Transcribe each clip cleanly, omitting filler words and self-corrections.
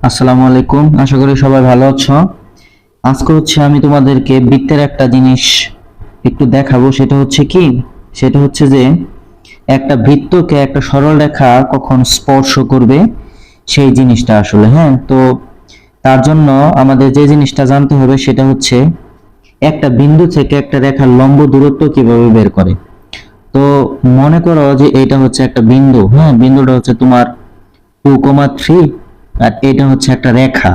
আসসালামু আলাইকুম, আশা করি সবাই ভালো আছো। আজকে আমি তোমাদেরকে বৃত্তের একটা জিনিস একটু দেখাবো। সেটা হচ্ছে যে একটা বৃত্তকে একটা সরল রেখা কখন স্পর্শ করবে সেই জিনিসটা আসলে। হ্যাঁ, তো তার জন্য আমাদের যে জিনিসটা জানতে হবে সেটা হচ্ছে একটা বিন্দু থেকে একটা রেখার লম্ব দূরত্ব কিভাবে বের করে। তো মনে করো যে এটা হচ্ছে একটা বিন্দু। হ্যাঁ, বিন্দুটা হচ্ছে তোমার 2,3, আর এটা হচ্ছে একটা রেখা।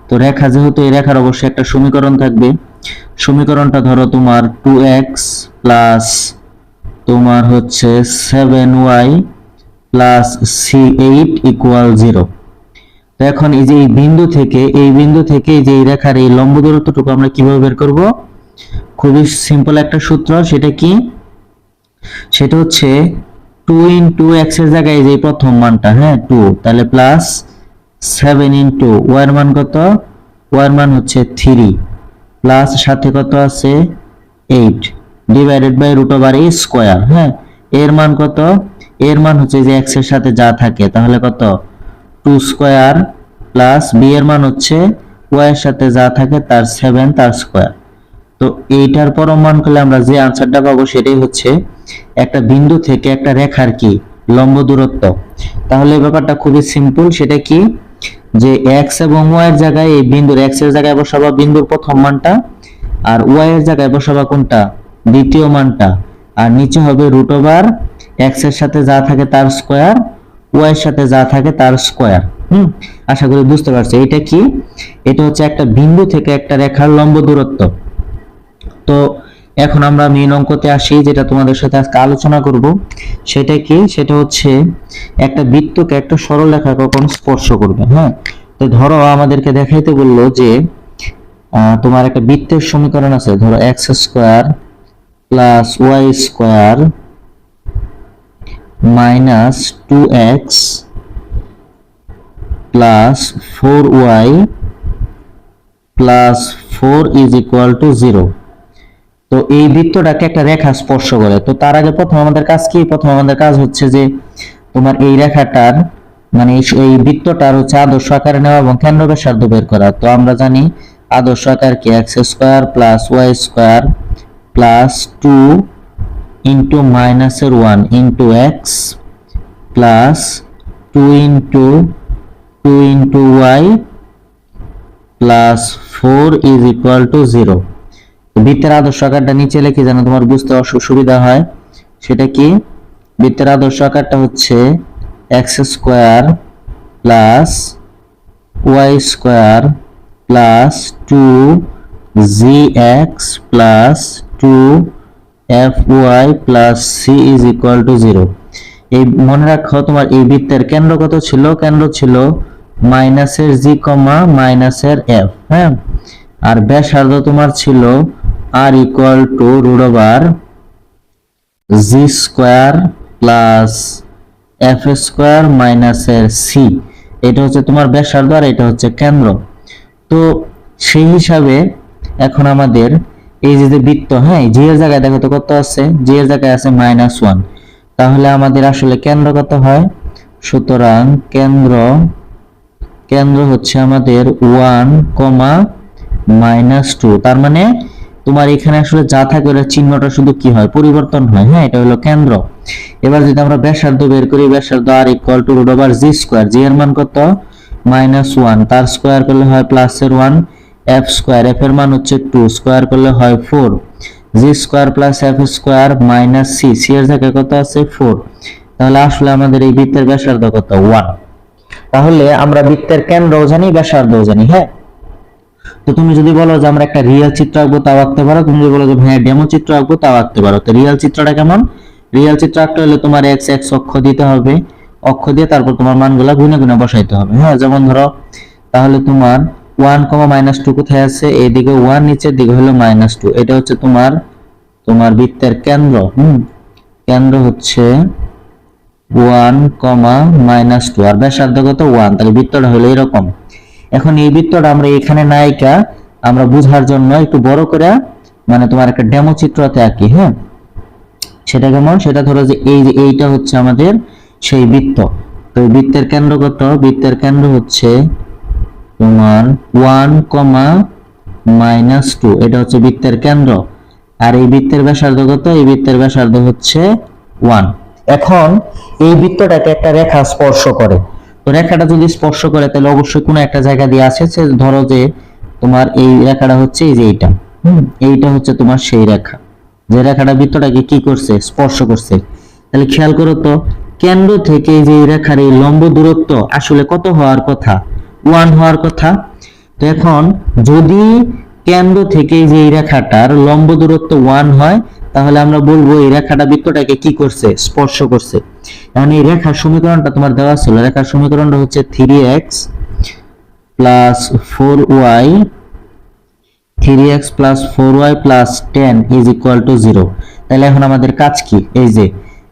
তো রেখা যেহেতু, এই রেখার অবশ্যই একটা সমীকরণ থাকবে। সমীকরণটা ধরো তোমার 2x প্লাস তোমার হচ্ছে 7y প্লাস c8 ইকুয়াল 0। তো এখন এই যে এই বিন্দু থেকে যে এই রেখার এই লম্ব দূরত্বটুকু আমরা কিভাবে বের করব? খুবই সিম্পল একটা সূত্র। সেটা হচ্ছে 2 ইন্টু x এর জায়গায় যে প্রথম মানটা, হ্যাঁ 2, তাহলে প্লাস 7 ইন্টু y এর মান কত? y এর মান হচ্ছে 3 প্লাস সাথে কত আছে 8 divided by root over a square. হ্যাঁ, এর মান কত? এর মান হচ্ছে যে x এর সাথে যা থাকে, তাহলে কত 2 স্কয়ার প্লাস b এর মান হচ্ছে y এর সাথে যা থাকে তার 7 তার স্কয়ার। তো এইটার পরম মান করলে আমরা যে আনসারটা পাবো সেটাই হচ্ছে একটা বিন্দু থেকে একটা রেখার কি লম্ব দূরত্ব। তাহলে ব্যাপারটা খুবই সিম্পল। সেটা কি যে x এবং y এর জায়গায়, এই বিন্দুর x এর জায়গায় বসাবা বিন্দুর প্রথম মানটা, আর y এর জায়গায় বসাবা কোনটা? দ্বিতীয় মানটা। আর নিচে হবে রুট ওভার x এর সাথে যা থাকে তার স্কয়ার, y এর সাথে যা থাকে তার স্কয়ার। আশা করি বুঝতে পারছো এটা কি। এটা হচ্ছে একটা বিন্দু থেকে একটা রেখার লম্ব দূরত্ব। তো এখন আমরা মেইন অঙ্কতে আসি, যেটা তোমাদের সাথে আজকে আলোচনা করব। সেটা হচ্ছে একটা বৃত্তকে একটা সরল রেখা কখন স্পর্শ করবে। হ্যাঁ, তো ধরো আমাদেরকে দেখাইতে বললো যে তোমার একটা বৃত্তের সমীকরণ আছে। ধরো x square plus y square minus 2x plus 4y plus 4 is equal to 0। তো এই বৃত্তটাকে একটা রেখা স্পর্শ করে। তো তার আগে প্রথম আমাদের কাজ হচ্ছে যে তোমার এই রেখাটার মানে এই বৃত্তটার হচ্ছে আদর্শ আকার নেওয়া এবং কেন্দ্র ব্যাসার্ধ বের করা। তো আমরা জানি আদর্শ আকার কি x square plus y square plus 2 into মাইনাসের 1 into x plus 2 into y plus 4 is equal to 0। বৃত্তের আদর্শ আকারটা নিচে লিখে যেন তোমার বুঝতে সুবিধা হয়। সেটা কি? বৃত্তের আদর্শ আকারটা হচ্ছে x square plus y square plus 2gx plus 2fy plus c is equal to 0। এই মনে রাখো, তোমার এই বৃত্তের কেন্দ্র কত ছিল? কেন্দ্র ছিল মাইনাসের জি কমা মাইনাসের এফ। হ্যাঁ, আর ব্যাসার্ধ তোমার ছিল আর equal to root over G square plus F square মাইনাসের সি। এটা হচ্ছে তোমার ব্যাসার্ধ আর এটা হচ্ছে কেন্দ্র। তো সেই হিসাবে এখন আমাদের এই যে বৃত্ত, হ্যাঁ জি এর জায়গায় দেখো তো কত আছে? জি এর জায়গায় আছে -1। তাহলে আমাদের আসলে কেন্দ্র কত হয়? সুতরাং কেন্দ্র হচ্ছে আমাদের 1, -2। তার মানে তোমার এখানে আসলে যা থাকে ওর চিহ্নটা শুধু কি হয়? পরিবর্তন হয়। হ্যাঁ, এটা হলো কেন্দ্র। এবার যদি আমরা ব্যাসার্ধ বের করি, ব্যাসার্ধ আর equal to root over G square. G এর মান কত? -1, তার স্কয়ার করলে হয় প্লাসের 1, এফ স্কয়ার, এফ এর মান হচ্ছে 2, স্কয়ার করলে হয় 4, G square plus F square minus C, C এর জায়গায় কত আছে? 4। তাহলে আসলে আমাদের এই বৃত্তের ব্যাসার্ধ কত? 1। তাহলে আমরা বৃত্তের কেন্দ্রও জানি, ব্যাসার্ধও জানি। হ্যাঁ, তো তুমি যদি বলো যে আমরা একটা রিয়েল চিত্র আঁকবো, তাও আঁকতে পারো। তুমি যদি বলো যে ভাই ডেমো চিত্র আঁকবো, তাও আঁকতে পারো। তো রিয়েল চিত্রটা কেমন? রিয়েল চিত্র আঁকতে হলে তোমার এক্স অক্ষ দিতে হবে, অক্ষ দিয়ে তারপর তোমার মানগুলা গুণে গুণে বসাইতে হবে। হ্যাঁ, যেমন ধরো তাহলে তোমার 1, -2 কোথায় আছে? এইদিকে 1, নিচের দিকে হলো -2। এটা হচ্ছে তোমার বৃত্তের কেন্দ্র। কেন্দ্র হচ্ছে 1, -2 আর ব্যাসার্ধ কত? 1। তাহলে বৃত্তটা হলো এরকম। এখন এই বৃত্তটা আমরা এখানে নায়িকা আমরা বুঝার জন্য একটু বড় করে মানে তোমার একটা ডেমো চিত্রতে আঁকি। হ্যাঁ, সেটা কেমন? সেটা ধরো যে এইটা হচ্ছে আমাদের সেই বৃত্ত। তো বৃত্তের কেন্দ্র কত? বৃত্তের কেন্দ্র হচ্ছে তোমার 1, -2 এটা হচ্ছে বৃত্তের কেন্দ্র, আর এই বৃত্তের ব্যাসার্ধ কত? এই বৃত্তের ব্যাসার্ধ হচ্ছে 1। এখন এই বৃত্তটাকে একটা রেখা স্পর্শ করে, তো রেখাটা যদি স্পর্শ করে তাহলে অবশ্যই কোনো একটা জায়গা দিয়ে আসে। ধরো যে তোমার এই রেখাটা হচ্ছে এই যে এইটা, এইটা হচ্ছে তোমার সেই রেখা, যে রেখাটা বৃত্তটাকে কি করছে? স্পর্শ করছে। তাহলে খেয়াল করো তো, কেন্দ্র থেকে যে এই রেখার এই লম্ব দূরত্ব আসলে কত হওয়ার কথা? 1 হওয়ার কথা। তো এখন যদি কেন্দ্র থেকে যে এই রেখাটার লম্ব দূরত্ব 1 হয়, তাহলে আমরা বলবো এই রেখাটা বৃত্তটাকে কি করছে? স্পর্শ করছে। এখন এই রেখার সমীকরণটা তোমার দেওয়া ছিল, রেখার সমীকরণটা হচ্ছে 3x + 4y 3x + 4y + 10 = 0। তাহলে এখন আমাদের কাজ কি? এই যে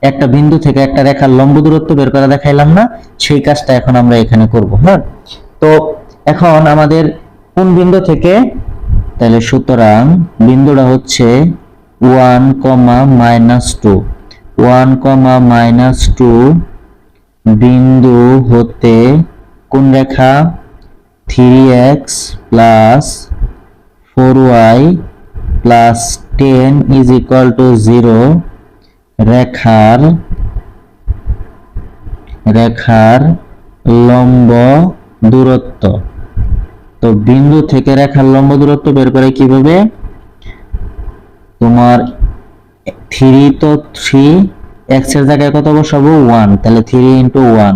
একটা বিন্দু থেকে একটা রেখার লম্ব দূরত্ব বের করে দেখাইলাম না, সেই কাজটা এখন আমরা এখানে করব। হ্যাঁ, তো এখন আমাদের কোন বিন্দু থেকে? তাহলে সুতরাং বিন্দুটা হচ্ছে 1, -2 1, বিন্দু হতে কোন রেখা? 3x + 4y + 10 = 0 রেখার লম্ব দূরত্ব। তো বিন্দু থেকে রেখার লম্ব দূরত্ব বের করে কিভাবে? তোমার 3 তো 3, x এর জায়গায় কত বসাবো? 1, তাহলে 3 × 1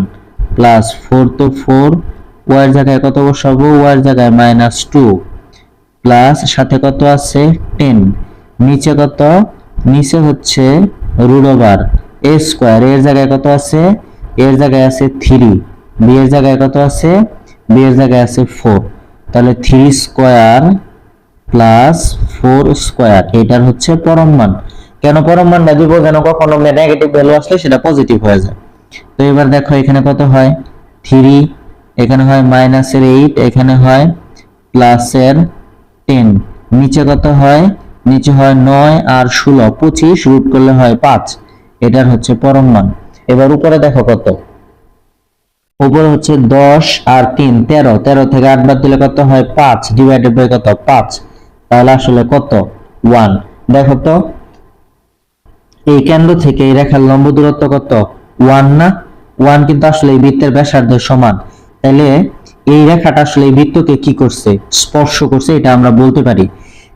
+ 4 তো 4, y এর জায়গায় কত বসাবো? y এর জায়গায় -2 প্লাস সাথে কত আছে? 10, নিচে কত? নিচে হচ্ছে √a², এর জায়গায় কত আছে? এর জায়গায় আছে 3, b এর জায়গায় কত আছে? b এর জায়গায় আছে 4, তাহলে 3² + 4², এটার হচ্ছে পরম মান। কেন পরম মানটা দিব? যেন কখনো নেগেটিভ ভ্যালু আসলে সেটা পজিটিভ হয়ে যায়। তো এবার দেখো এখানে কত হয়? 3, এখানে হয় -8, এখানে হয় +10, নিচে কত হয়? নিচে হয় 9 আর 16, 25 রুট করলে হয় 5, এটার হচ্ছে পরম মান। এবার উপরে দেখো কত? উপরে হচ্ছে 10 আর 3 13, 13 থেকে 8 বাদ দিলে কত হয়? 5 ডিভাইডেড বাই কত? 5, তাহলে আসলে কত? 1। দেখো তো এই কেন্দ্র থেকে এই রেখার লম্ব দূরত্ব কত? 1 না? 1 কিন্তু আসলে এই বৃত্তের ব্যাসার্ধের সমান। তাহলে এই রেখাটা আসলে এই বৃত্তকে কি করছে? স্পর্শ করছে, এটা আমরা বলতে পারি।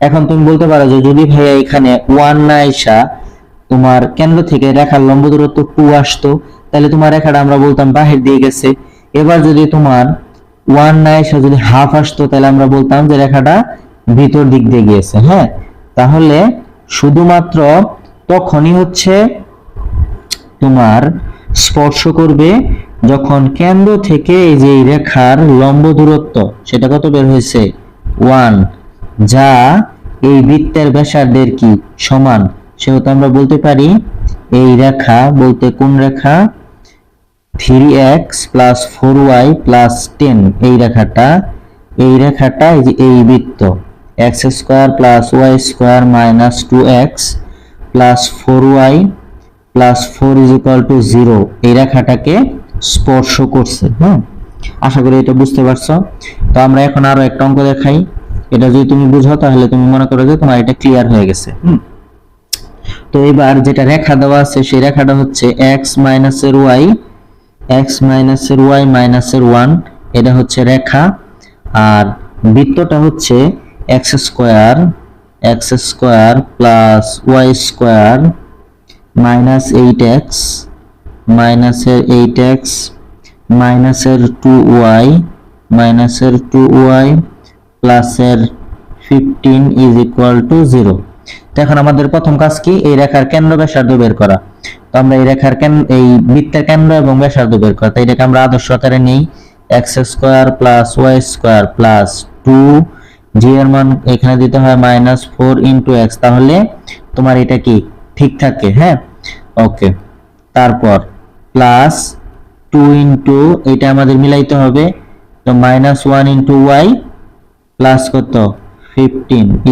এখন তুমি বলতে পারো যে যদি ভাইয়া এখানে 1 না আইসা তোমার কেন্দ্র থেকে রেখার লম্ব দূরত্ব 2 আসতো, তাহলে তোমার রেখাটা আমরা বলতাম বাহির দিয়ে গেছে। এবার যদি তোমার 1 না আইসা যদি হাফ আসতো, তাহলে আমরা বলতাম যে রেখাটা ভিতর দিক দিয়ে গিয়েছে। হ্যাঁ, তাহলে শুধুমাত্র তখনই হচ্ছে তোমার স্পর্শ করবে যখন কেন্দ্র থেকে এই যে রেখার লম্ব দূরত্ব সেটা কত বের হয়েছে? 1, যা এই বৃত্তের ব্যাসার্ধের কি সমান। সেহেতু আমরা বলতে পারি এই রেখা বলতে কোন রেখা? 3x + 4y + 10, এই রেখাটা এই যে এই বৃত্ত x² + y² - 2x + 4y + 4 = 0, এই রেখাটাকে স্পর্শ করছে। হ্যাঁ, আশা করি এটা বুঝতে পারছো। তো আমরা এখন আরো একটা অঙ্ক দেখাই, এটা যদি তুমি বুঝো তাহলে তুমি মনে করো যে তোমার এটা ক্লিয়ার হয়ে গেছে। তো এবার যেটা রেখা দেওয়া আছে সেই রেখাটা হচ্ছে x - y - 1, এটা হচ্ছে রেখা, আর বৃত্তটা হচ্ছে x² + y² -8x -2y plus এর 15 = 0। তো এখন আমাদের প্রথম কাজ কি? এই রেখার কেন্দ্র ব্যাসার্ধ বের করা। তো আমরা এই রেখার এই বৃত্তের কেন্দ্র এবং ব্যাসার্ধ বের করা, তো এটাকে আমরা আদর্শ আকারে নেই। x² + y² + 2, g এর মান এখানে দিতে হয় -4 × x, তাহলে তোমার এটা কি ঠিক থাকে? হ্যাঁ, ওকে। তারপর +2 এটা আমাদের মিলাইতে হবে, তো -1 × y প্লাস কত? 15 =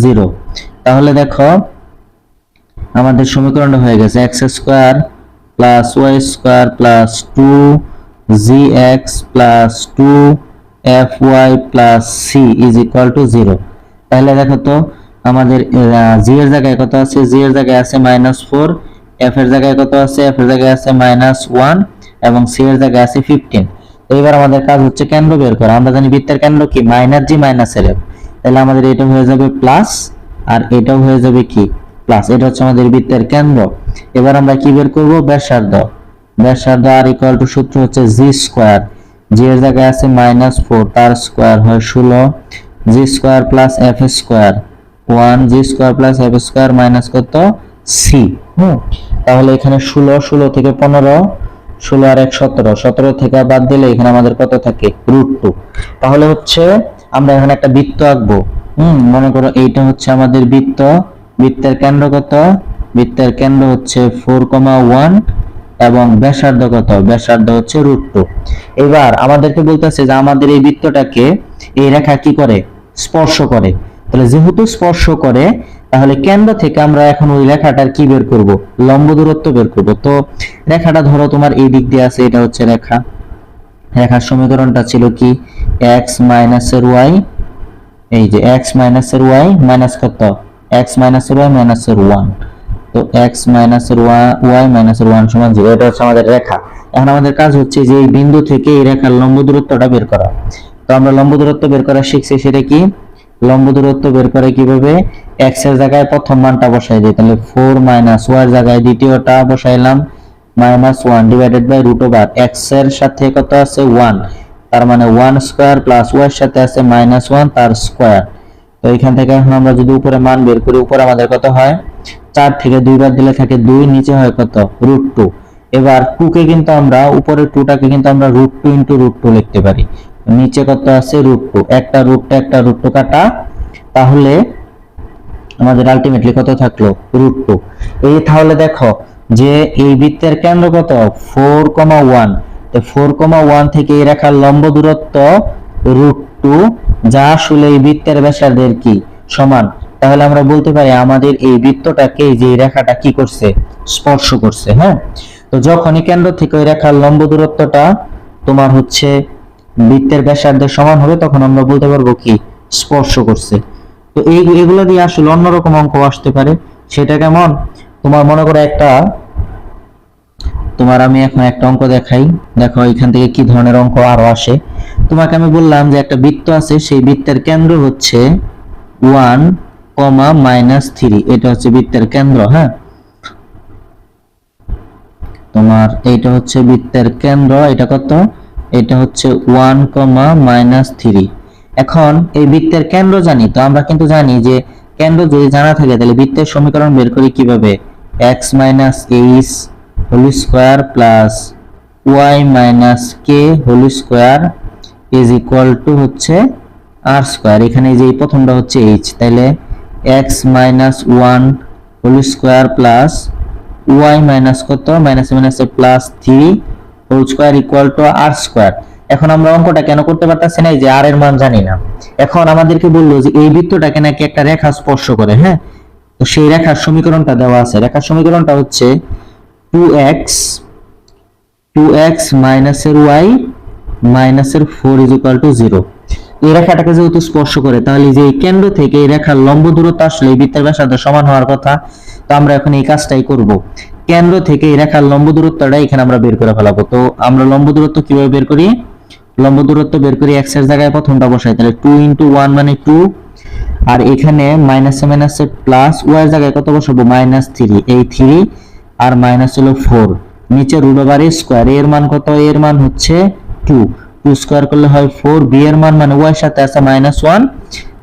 0। তাহলে দেখো আমাদের সমীকরণটা হয়ে গেছে x² + y² + 2gx + 2 fy plus c is equal to 0। তাহলে দেখো তো আমাদের জি এর জায়গায় কত আছে, জি এর জায়গায় আছে -4, এফ এর জায়গায় কত আছে, এফ এর জায়গায় আছে -1 এবং সি এর জায়গায় আছে 15। তো এবার আমাদের কাজ হচ্ছে কেন্দ্র বের করা। আমরা জানি বৃত্তের কেন্দ্র কি -g -f, তাহলে আমাদের এটা হয়ে যাবে প্লাস আর এটাও হয়ে যাবে কি প্লাস। এটা হচ্ছে আমাদের বৃত্তের কেন্দ্র। এবার আমরা কি বের করব, ব্যাসার্ধ। ব্যাসার্ধ আর ইকুয়াল টু সূত্র হচ্ছে জি স্কয়ার, জি এর জায়গায় আছে -4 তার স্কয়ার হয় 16, G square plus F square 1, G square plus F square minus কত সি। তাহলে এখানে 16 থেকে 15, 16 আর 1 17, 17 থেকে বাদ দিলে এখানে আমাদের কত থাকে √2। তাহলে হচ্ছে আমরা এখানে একটা বৃত্ত আঁকবো। মনে করো এইটা হচ্ছে আমাদের বৃত্ত, বৃত্তের কেন্দ্র কত, বৃত্তের কেন্দ্র হচ্ছে 4,1 এবং ব্যাসার্ধ কত, ব্যাসার্ধ হচ্ছে √2। এবার আমাদেরকে বলতেছে যে আমাদের এই বৃত্তটাকে এই রেখা কি করে, স্পর্শ করে। তাহলে যেহেতু স্পর্শ করে তাহলে কেন্দ্র থেকে আমরা এখন ওই রেখাটার কি বের করব, লম্ব দূরত্ব বের করব। তো রেখাটা ধরো তোমার এই দিক দিয়ে আছে, এটা হচ্ছে রেখা। রেখার সমীকরণটা ছিল কি x মাইনাসের y, এই যে x মাইনাসের y মাইনাস কত, x মাইনাসের y মাইনাসের 1। তো x মাইনাসের y মাইনাসের 1 সমান 0। এটা হচ্ছে আমাদের রেখা। এখন আমাদের কাজ হচ্ছে যে এই বিন্দু থেকে এই রেখার লম্ব দূরত্বটা বের করা। তো আমরা লম্ব দূরত্ব বের করা শিখছি, সেটা কি, লম্ব দূরত্ব বের করে কিভাবে, x এর জায়গায় প্রথম মানটা বসাই দিই, তাহলে 4 মাইনাস y এর জায়গায় দ্বিতীয়টা বসাইলাম -1 ডিভাইডেড বাই √, x এর সাথে কত আছে 1, তার মানে 1 স্কয়ার প্লাস y এর সাথে আছে -1 তার স্কয়ার। তো এখান থেকে এখন আমরা যদি উপরে মান বের করি, উপরে আমাদের কত হয় 4 থেকে 2 বার দিলে থাকে 2, নিচে হয় কত √2। এবার 2 কে কিন্তু আমরা উপরে 2টাকে কিন্তু আমরা √2 * √2 লিখতে পারি। নিচে কত আছে √2, একটা √2 কাটা, তাহলে আমাদের আলটিমেটলি কত থাকলো √2। এই তাহলে দেখো যে এই বৃত্তের কেন্দ্র কত 4,1, তো 4,1 থেকে এই রেখার লম্ব দূরত্ব √2, যা আসলে এই বৃত্তের ব্যাসার্ধের কি সমান। তাহলে আমরা বলতে পারি আমাদের এই বৃত্তটাকে যে রেখাটা কি করছে, স্পর্শ করছে। হ্যাঁ, তো যখনই কেন্দ্র থেকে ওই রেখার লম্ব দূরত্বটা তোমার হচ্ছে বৃত্তের ব্যাসার্ধের সমান হবে, তখন আমরা বলতে পারবো কি স্পর্শ করছে। তো এগুলো দিয়ে আসলে অন্যরকম অঙ্ক আসতে পারে। সেটা কেমন, তোমার মনে করো আমি এখন একটা অঙ্ক দেখাই, দেখো এখান থেকে কি ধরনের অঙ্ক আরো আসে। তোমাকে আমি বললাম যে একটা বৃত্ত আছে, সেই বৃত্তের কেন্দ্র হচ্ছে 1, -3, এটা হচ্ছে বৃত্তের কেন্দ্র। হ্যাঁ, তোমার এইটা হচ্ছে বৃত্তের কেন্দ্র, এটা কত, এটা হচ্ছে 1, -3। এখন এই বৃত্তের কেন্দ্র জানি, তো আমরা কিন্তু জানি যে কেন্দ্র যদি জানা থাকে তাহলে বৃত্তের সমীকরণ বের করি কিভাবে, x - h whole square plus y - k whole square is equal to হচ্ছে r স্কয়ার। এখানে যে এই প্রথমটা হচ্ছে h, তাহলে x - 1 whole square plus y minus কত, মাইনাসে plus 3 whole square equal to r square. এখন আমরা অঙ্কটা কেন করতে পারতাছি না, এই যে r এর মান জানি না। এখন আমাদেরকে বললো যে এই বৃত্তটাকে নাকি একটা রেখা স্পর্শ করে। হ্যাঁ, তো সেই রেখার সমীকরণটা দেওয়া আছে। রেখার সমীকরণটা হচ্ছে 2x মাইনাসের y মাইনাসের 4 ইজ ইকুয়াল টু 0। এই রেখাটাকে যেহেতু স্পর্শ করে, তাহলে যে এই কেন্দ্র থেকে এই রেখার লম্ব দূরত্ব আসলে এই বৃত্তের ব্যাসার্ধ সমান হওয়ার কথা। তো আমরা এখন এই কাজটাই করব, কেন্দ্র থেকে এই রেখার লম্ব দূরত্বটা এখানে আমরা বের করে ফেলাবো। তো আমরা লম্ব দূরত্ব কিভাবে বের করি, লম্ব দূরত্ব বের করি x এর জায়গায় প্রথমটা বসাই, তাহলে 2 * 1 মানে 2, আর এখানে মাইনাসে প্লাস y এর জায়গায় কত বসাবো -3, এই 3 আর মাইনাস হলো 4, নিচে √, স্কয়ার। এর মান কত, এর মান হচ্ছে 2, 2 স্কয়ার করলে হয় 4, b এর মান মানে y এর সাথে আছে -1,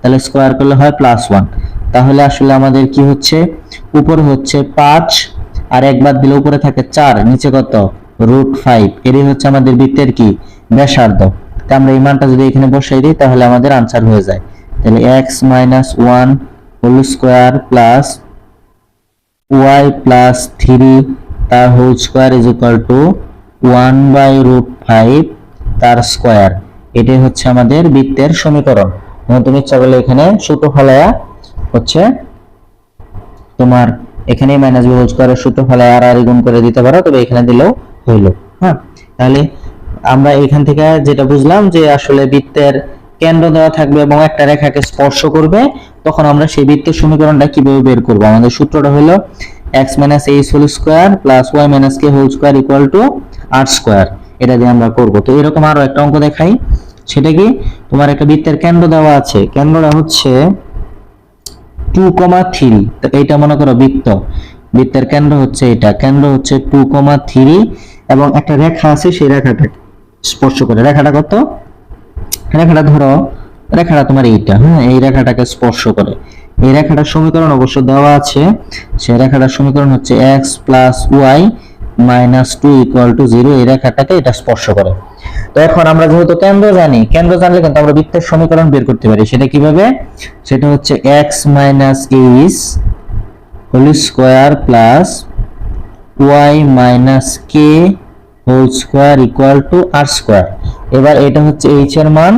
তাহলে স্কয়ার করলে হয় +1। তাহলে আসলে আমাদের কি হচ্ছে, উপরে হচ্ছে 5 আর একবার দিলে উপরে থাকে 4, নিচে কত √5। এরই হচ্ছে আমাদের বৃত্তের কি ব্যাসার্ধ। তো আমরা এই মানটা যদি এখানে বসাই দিই তাহলে আমাদের आंसर হয়ে যায়। তাহলে x - 1 whole square plus y plus 3 তার whole square is equal to 1/√5 তার স্কয়ার। এটাই হচ্ছে আমাদের বৃত্তের সমীকরণ। তুমি ইচ্ছা করলে এখানে সূত্র ফলায়া হচ্ছে তোমার এখানে মাইনাস বি হোল স্কয়ারের সূত্র ফলায়া আর গুণ করে দিতে পারো, তবে এখানে দিলেও হইলো। হ্যাঁ, তাহলে আমরা এখান থেকে যেটা বুঝলাম যে আসলে বৃত্তের কেন্দ্র দেওয়া থাকবে এবং একটা রেখাকে স্পর্শ করবে, তখন আমরা সেই বৃত্তের সমীকরণটা কিভাবে বের করব। আমাদের সূত্রটা হলো x - h whole square plus y - k whole square equal to r square. এটা দিয়ে আমরা করব। তো এরকম আরো একটা অঙ্ক দেখাই। সেটা কি, তোমার একটা বৃত্তের কেন্দ্র দেওয়া আছে, কেন্দ্রটা হচ্ছে 2,3। তো এইটা মনে করো বৃত্তের কেন্দ্র হচ্ছে এটা, কেন্দ্র হচ্ছে 2,3 এবং একটা রেখা আছে, সেই রেখাটা স্পর্শ করে। রেখাটা কত? রেখাটা ধরো, রেখাটা তোমার এইটা, হ্যাঁ, এই রেখাটাকে স্পর্শ করে। এই রেখাটার সমীকরণ অবশ্য দেওয়া আছে। সেই রেখাটার সমীকরণ হচ্ছে x + y - 2 = 0। এই রেখাটাকে এটা স্পর্শ করে। তো এখন আমরা যেহেতু কেন্দ্র জানি, কেন্দ্র জানলে কিন্তু আমরা বৃত্তের সমীকরণ বের করতে পারি। সেটা কিভাবে? সেটা হচ্ছে x - h whole square plus y - k whole square equal to r square. এবার এটা হচ্ছে h এর মান,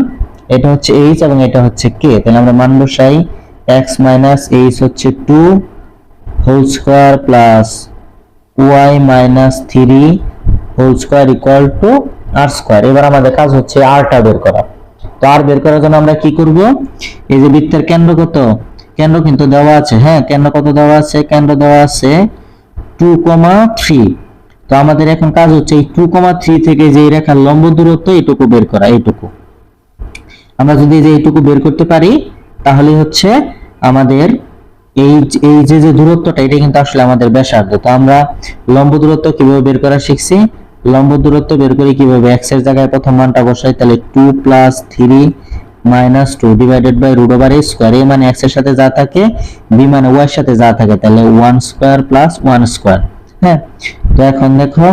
এটা হচ্ছে h এবং এটা হচ্ছে k। তাহলে আমরা মান বসাই, x - h হচ্ছে 2 whole square plus y - 3 whole square equal to r square. এবার আমাদের কাজ হচ্ছে r টা বের করা। তো r বের করার জন্য আমরা কি করব? এই যে বৃত্তের কেন্দ্র কত, কেন্দ্র কিন্তু দেওয়া আছে, হ্যাঁ, কেন্দ্র কত দেওয়া আছে? কেন্দ্র দেওয়া আছে 2,3। তো আমাদের এখন কাজ হচ্ছে এই 2,3 থেকে যে রেখার লম্ব দূরত্ব এইটুকু বের করা। এইটুকু আমরা যদি যে এইটুকু বের করতে পারি, তাহলে হচ্ছে আমাদের এই এই যে দূরত্বটা, এটা কিন্তু আসলে আমাদের ব্যাসার্ধ। তো আমরা লম্ব দূরত্ব কিভাবে বের করা শিখছি। লম্ব দূরত্ব বের করি কিভাবে? x এর জায়গায় প্রথম মানটা বসাই, তাহলে 2 + 3 - 2 divided by √a square. a মানে x এর সাথে যা থাকে, b মানে y এর সাথে যা থাকে, তাহলে 1 স্কয়ার প্লাস 1 স্কয়ার। হ্যাঁ, তো এখন দেখো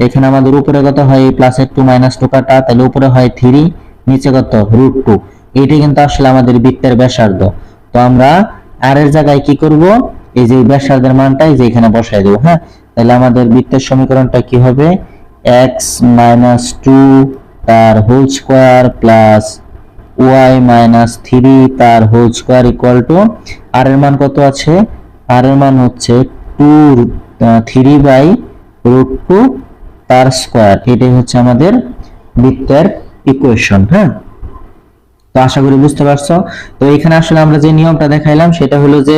এখানে আমাদের উপরে কত হয়, প্লাসের 2 - 2 কাটা, তাহলে উপরে হয় 3, নিচে কত √2। এইটা কিন্তু আসলে আমাদের বৃত্তের ব্যাসার্ধ। তো আমরা r এর জায়গায় কি করব, এই যে ব্যাসার্ধের মানটা এই যে এখানে বসাই দেব। হ্যাঁ, তাহলে আমাদের বৃত্তের সমীকরণটা কি হবে, x - 2 তার হোল স্কয়ার প্লাস y - 3 তার whole square equal to r এর মান কত আছে, r এর মান হচ্ছে 3/√2 তার স্কয়ার। এটাই হচ্ছে আমাদের বৃত্তের ইকুয়েশন। হ্যাঁ, তো আশা করি বুঝতে পারছো। তো এখানে আসলে আমরা যে নিয়মটা দেখাইলাম সেটা হলো যে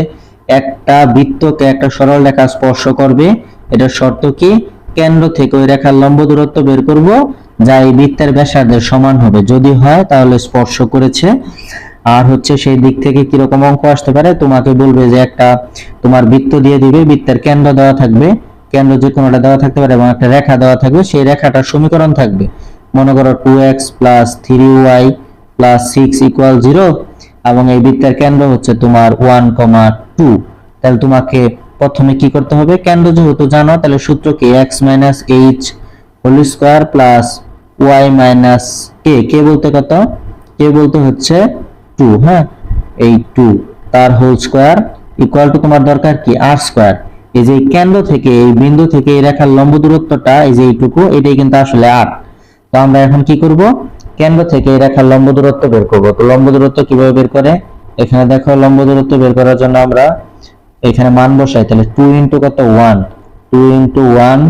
একটা বৃত্তকে একটা সরল রেখা স্পর্শ করবে। এটার শর্ত কি, কেন্দ্র থেকে ওই রেখার লম্ব দূরত্ব বের করব যা এই বৃত্তের ব্যাসার্ধের সমান হবে। যদি হয় তাহলে স্পর্শ করেছে। আর হচ্ছে সেই দিক থেকে কিরকম অঙ্ক আসতে পারে, তোমাকে বলবে যে একটা তোমার বৃত্ত দিয়ে দিবে, বৃত্তের কেন্দ্র দেওয়া থাকবে, কেন্দ্র যে কোনোটা দেওয়া থাকতে পারে এবং একটা রেখা দেওয়া থাকবে, সেই রেখাটার সমীকরণ থাকবে। মনে করো 2x + 3y + 6 = 0 এবং এই বৃত্তের কেন্দ্র হচ্ছে তোমার 1,2। তাহলে তোমাকে প্রথমে কি করতে হবে, কেন্দ্র যেহেতু জানো, তাহলে সূত্র কি, x - h whole square plus y - k বলতে কত, k বলতে হচ্ছে 2। হ্যাঁ, এই 2 তার হোল স্কয়ার ইকুয়াল টু তোমার দরকার কি, r স্কয়ার। এই যে কেন্দ্র থেকে এই বিন্দু থেকে এই রেখার লম্ব দূরত্বটা এই যে এইটুকু, এটাই কিন্তু আসলে r। তো আমরা এখন কি করব, কেন্দ্র থেকে এই রেখার লম্ব দূরত্ব বের করব। তো লম্ব দূরত্ব কিভাবে বের করে, এখানে দেখো লম্ব দূরত্ব বের করার জন্য আমরা এখানে মান বসাই, তাহলে 2 * কত 1, 2 * 1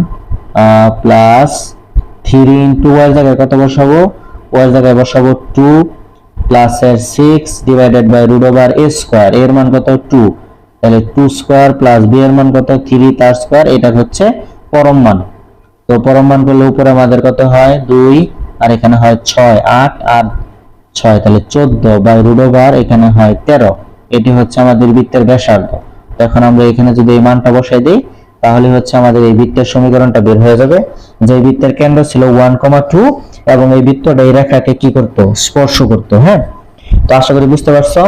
প্লাস 3 * y এর জায়গায় কত বসাবো, y এর জায়গায় বসাবো 2 প্লাস এর 6 ডিভাইডেড বাই √a স্কয়ার। এর মান কত 2, তাহলে 2 স্কয়ার প্লাস b এর মান কত 3 তার স্কয়ার। এটা হচ্ছে পরম মান। তো পরম মান করলে উপরে আমাদের কত হয় 2 আর এখানে হয় 6, 8 আর 6, তাহলে 14/√, এখানে হয় 13। এটি হচ্ছে আমাদের বৃত্তের ব্যাসার্ধ। তো এখন আমরা এখানে যদি এই মানটা বসাই দেই, তাহলে হচ্ছে আমাদের এই বৃত্তের সমীকরণটা বের হয়ে যাবে। যে বৃত্তের কেন্দ্র ছিল 1,2 এবং এই বৃত্তটা এই রেখাকে কি করত, স্পর্শ করত। হ্যাঁ, তো আশা করি বুঝতে পারছো।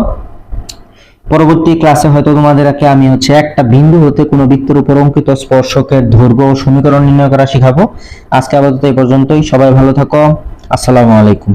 পরবর্তী ক্লাসে হয়তো তোমাদেরকে আমি হচ্ছে একটা বিন্দু হতে কোনো বৃত্তের উপর অঙ্কিত স্পর্শকের দৈর্ঘ্য ও সমীকরণ নির্ণয় করা শেখাবো। আজকে আপাতত এই পর্যন্তই। সবাই ভালো থাকো। আসসালামু আলাইকুম।